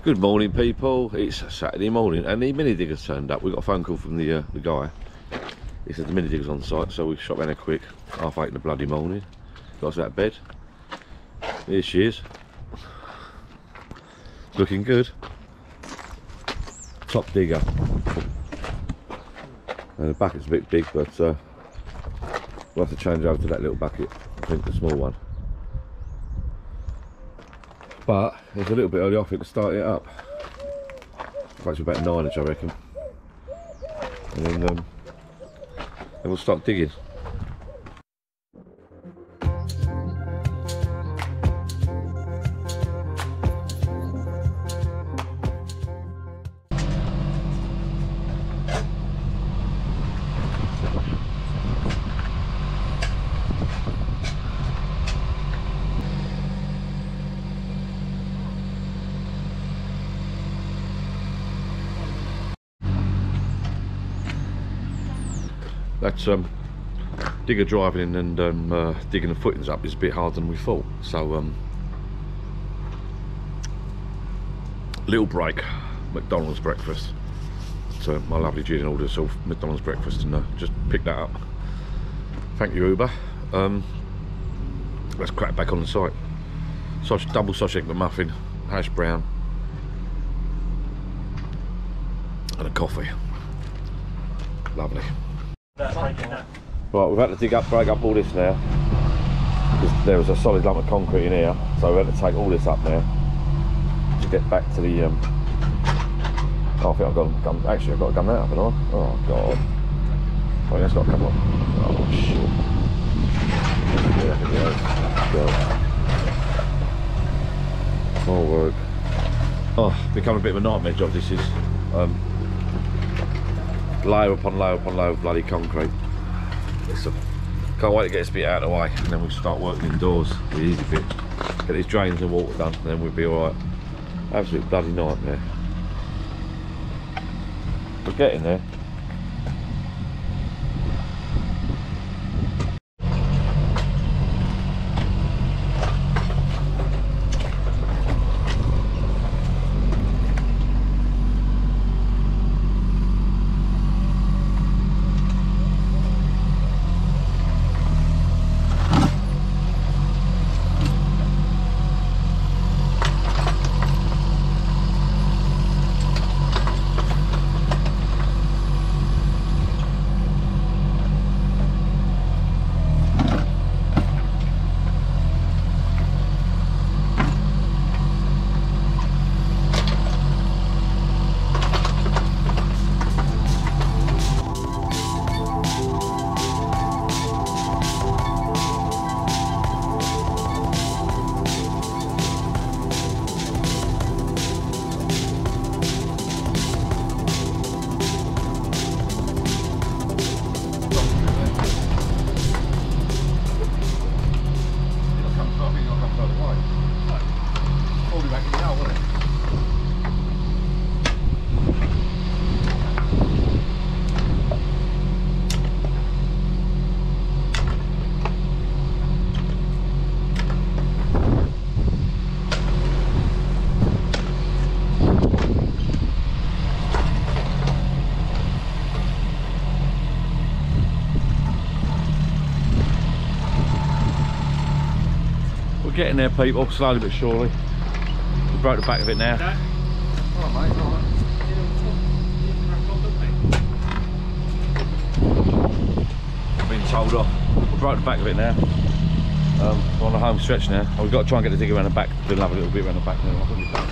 Good morning, people. It's Saturday morning and the mini digger's turned up. We got a phone call from the guy. He said the mini digger's on site, so we shot around there quick, 8:30 in the bloody morning. Got us out of bed. Here she is. Looking good. Top digger. And the bucket's a bit big, but we'll have to change over to that little bucket. I think the small one. But it's a little bit early off it to start it up. It's about 9-inch, I reckon. And then we'll start digging. That's digger driving and digging the footings up is a bit harder than we thought. So little break, McDonald's breakfast. So my lovely Julian ordered herself McDonald's breakfast and just picked that up. Thank you, Uber. Let's crack back on the site. Double sausage egg McMuffin, hash brown, and a coffee. Lovely. Right, we've had to break up all this now because there was a solid lump of concrete in here, so we had to take all this up now to get back to the. Oh, I think I've got to come. Actually, I've got to come out, haven't I? Oh God! Wait, that's got to come up. Oh shit! More work. Oh, become a bit of a nightmare job. This is. Layer upon layer upon layer of bloody concrete. Can't wait to get this bit out of the way and then we'll start working indoors, the easy bit. Get these drains and water done and then we'll be alright. Absolute bloody nightmare. We're getting there. We're getting there, people, slowly but surely. We broke the back of it now. Alright, mate, alright. I've been told off. We broke the back of it now. We're on the home stretch now. We've got to try and get the digger around the back. Do another little bit around the back now. I think we've done.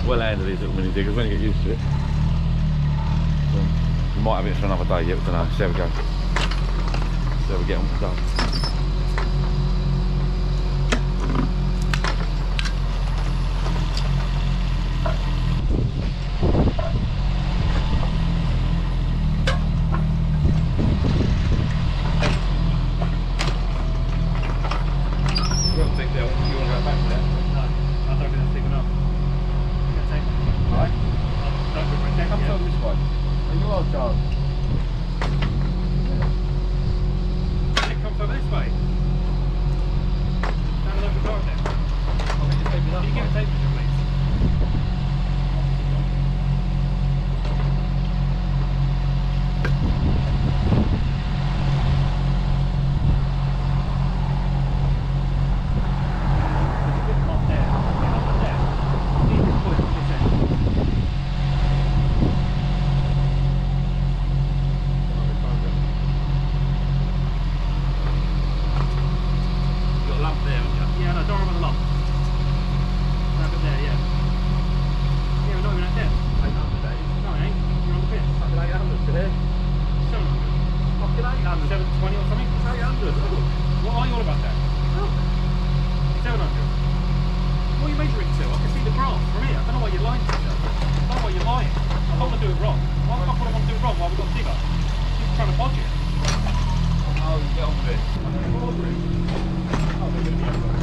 Well handled these little mini diggers when you get used to it. We might have it for another day yet, but I don't know. See how we go. See how we get on today. You want to take that? You want to go back to that? No, I don't think that's big enough. Right? Come this way. Are you all Charles? 20 or something? It's 800. What are you all about that? 700. What are you measuring to? I can see the graph from here. I don't know why you're lying to yourself. I don't know why you're lying. I don't want to do it wrong. Why the fuck would I want to do it wrong? Why have we got a digger? Just trying to budget. Oh, you get on with it. Oh, they're going to be over.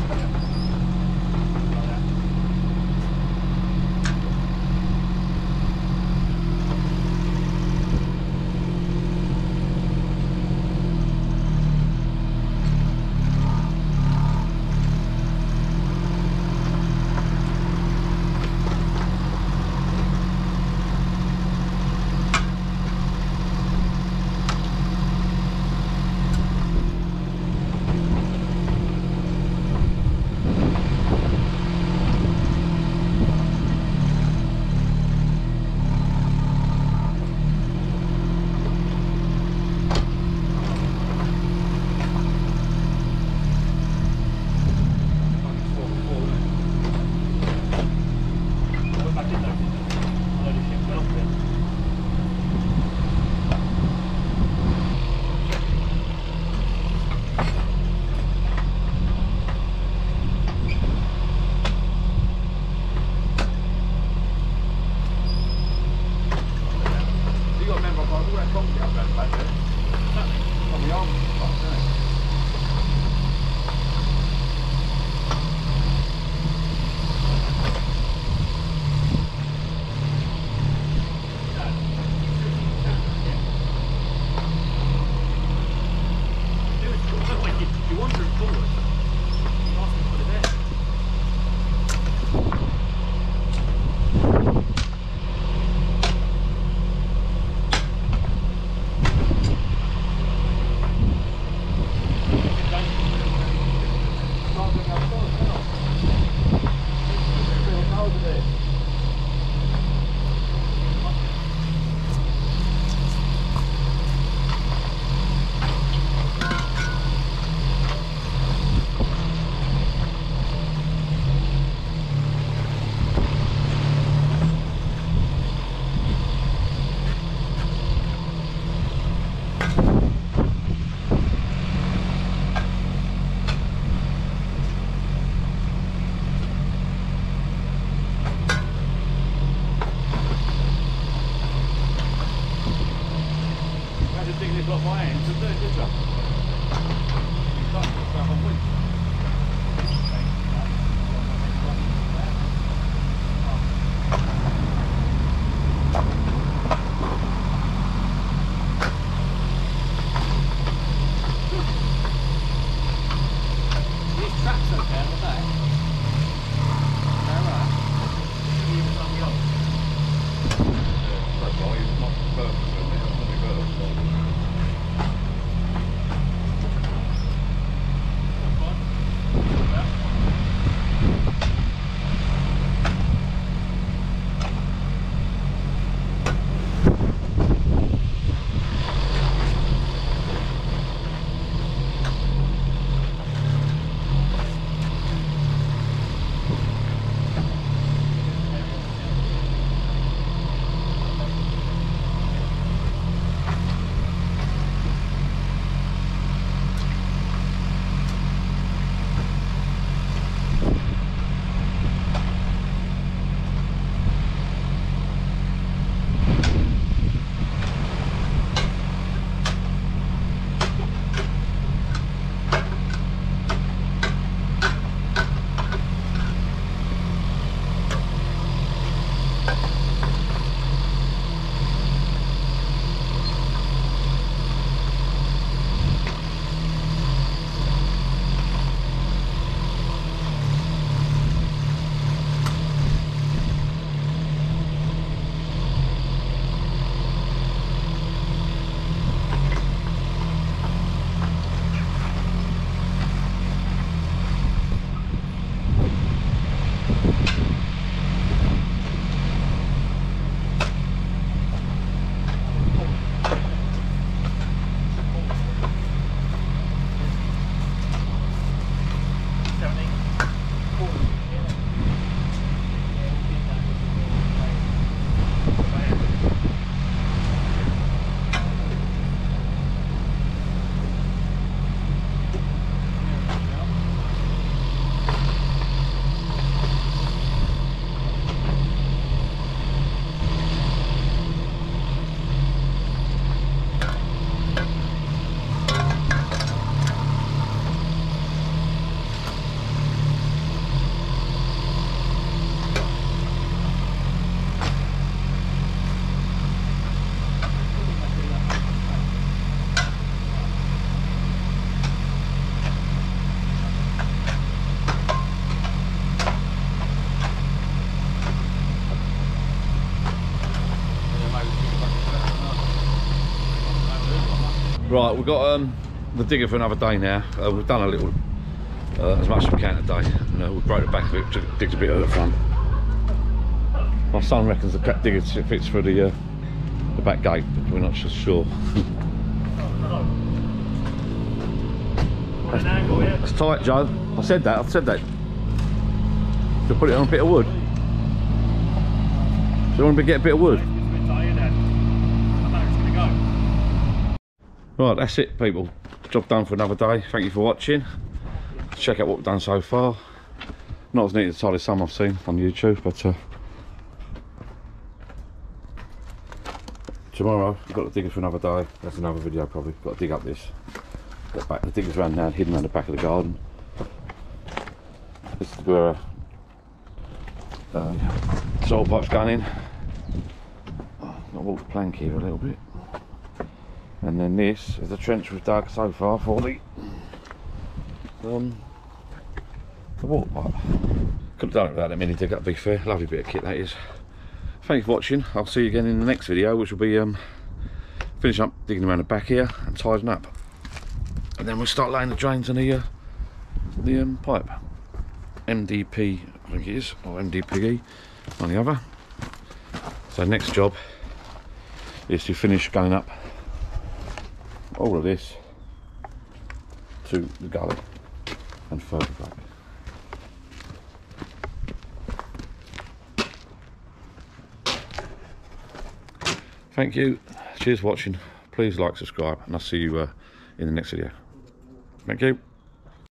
Right, we've got the digger for another day now. We've done a little, as much as we can today. We broke the back of it, digged a bit at the front. My son reckons the digger fits for the back gate, but we're not just sure. That's tight, Joe. I've said that. To put it on a bit of wood. Do you want to get a bit of wood? Right, that's it, people. Job done for another day. Thank you for watching. Check out what we've done so far. Not as neat as tidy as some I've seen on YouTube, but tomorrow we've got to dig it for another day. That's another video probably. Got to dig up this. Got back. The digger's around now, hidden around the back of the garden. This is where soil pipe's going in. I'll walk the plank here a little bit. And then this is the trench we've dug so far for the water pipe. Could have done it without a mini digger, to be fair. Lovely bit of kit that is. Thanks for watching. I'll see you again in the next video, which will be finishing up digging around the back here and tidying up. And then we'll start laying the drains in the pipe. MDP, I think it is, or MDPE on the other. So next job is to finish going up all of this to the gully and further back. Thank you, cheers for watching. Please like, subscribe, and I'll see you in the next video. Thank you.